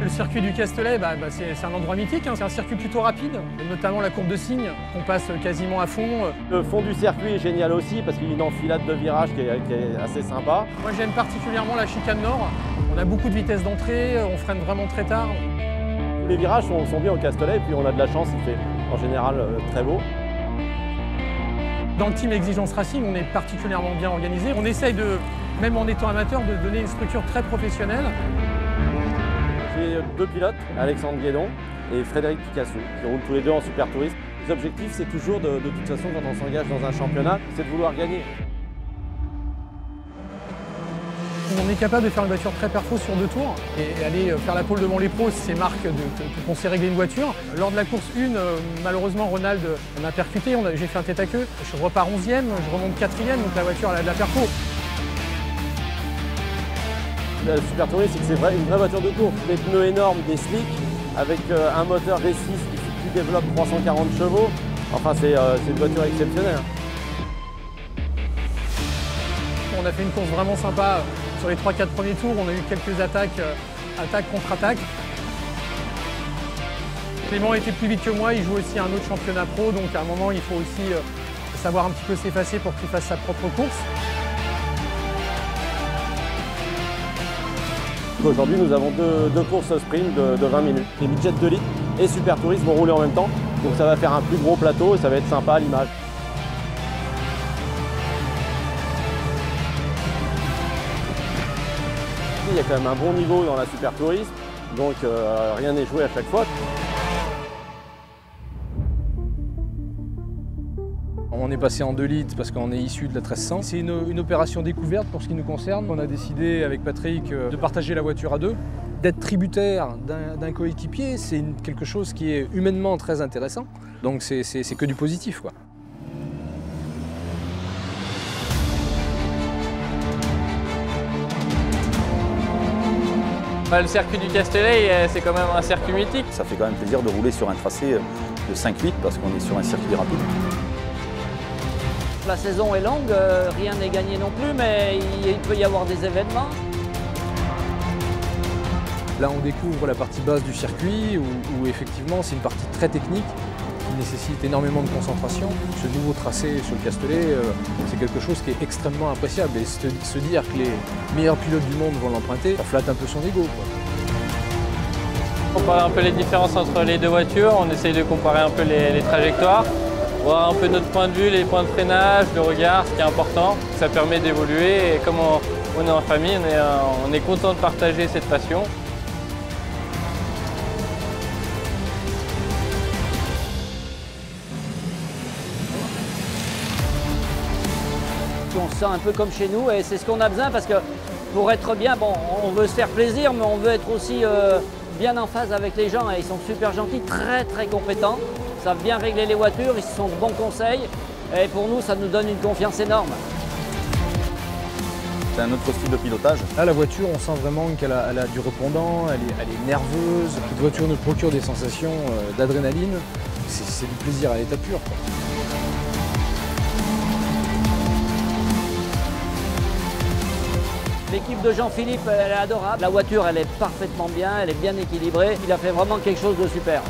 Le circuit du Castellet, c'est un endroit mythique, hein. C'est un circuit plutôt rapide, notamment la courbe de Signes, qu'on passe quasiment à fond. Le fond du circuit est génial aussi parce qu'il y a une enfilade de virages qui est assez sympa. Moi j'aime particulièrement la chicane nord. On a beaucoup de vitesse d'entrée, on freine vraiment très tard. Les virages sont bien au Castellet et puis on a de la chance, il fait en général très beau. Dans le team Exigence Racing, on est particulièrement bien organisé. On essaye, même en étant amateur, de donner une structure très professionnelle. J'ai deux pilotes, Alexandre Guédon et Frédéric Picasso, qui roulent tous les deux en super tourisme. L'objectif, c'est toujours, de toute façon, quand on s'engage dans un championnat, c'est de vouloir gagner. On est capable de faire une voiture très perfo sur 2 tours et aller faire la pole devant les pros, c'est marque qu'on sait régler une voiture. Lors de la course 1, malheureusement, Ronald on a percuté, j'ai fait un tête à queue. Je repars 11e, je remonte 4e, donc la voiture elle a de la perfo. Le super tourisme, c'est que c'est une vraie voiture de course. Des pneus énormes, des slicks, avec un moteur V6 qui développe 340 chevaux. Enfin, c'est une voiture exceptionnelle. On a fait une course vraiment sympa. Sur les 3-4 premiers tours, on a eu quelques attaques contre-attaques. Clément était plus vite que moi, il joue aussi à un autre championnat pro, donc à un moment il faut aussi savoir un petit peu s'effacer pour qu'il fasse sa propre course. Aujourd'hui, nous avons deux courses sprint de 20 minutes. Les midgets 2 litres et super tourisme vont rouler en même temps, donc ça va faire un plus gros plateau et ça va être sympa à l'image. Il y a quand même un bon niveau dans la super tourisme, donc rien n'est joué à chaque fois. On est passé en 2 litres parce qu'on est issu de la 1300. C'est une opération découverte pour ce qui nous concerne. On a décidé avec Patrick de partager la voiture à 2. D'être tributaire d'un coéquipier, c'est quelque chose qui est humainement très intéressant. Donc c'est que du positif, quoi. Le circuit du Castellet, c'est quand même un circuit mythique. Ça fait quand même plaisir de rouler sur un tracé de 5-8 parce qu'on est sur un circuit rapide. La saison est longue, rien n'est gagné non plus, mais il peut y avoir des événements. Là, on découvre la partie basse du circuit où effectivement, c'est une partie très technique qui nécessite énormément de concentration. Ce nouveau tracé sur le Castellet, c'est quelque chose qui est extrêmement appréciable. Et se dire que les meilleurs pilotes du monde vont l'emprunter, ça flatte un peu son ego, quoi. Comparer un peu les différences entre les deux voitures, on essaye de comparer un peu les trajectoires, voir un peu notre point de vue, les points de freinage, le regard, ce qui est important. Ça permet d'évoluer et comme on est en famille, on est content de partager cette passion. On se sent un peu comme chez nous et c'est ce qu'on a besoin parce que pour être bien, bon, on veut se faire plaisir, mais on veut être aussi bien en phase avec les gens et ils sont super gentils, très compétents, savent bien régler les voitures, ils sont de bons conseils et pour nous, ça nous donne une confiance énorme. C'est un autre style de pilotage. Là, la voiture, on sent vraiment qu'elle a du répondant, elle est nerveuse. Cette voiture nous procure des sensations d'adrénaline. C'est du plaisir à l'état pur, quoi. L'équipe de Jean-Philippe, elle est adorable. La voiture, elle est parfaitement bien, elle est bien équilibrée. Il a fait vraiment quelque chose de super.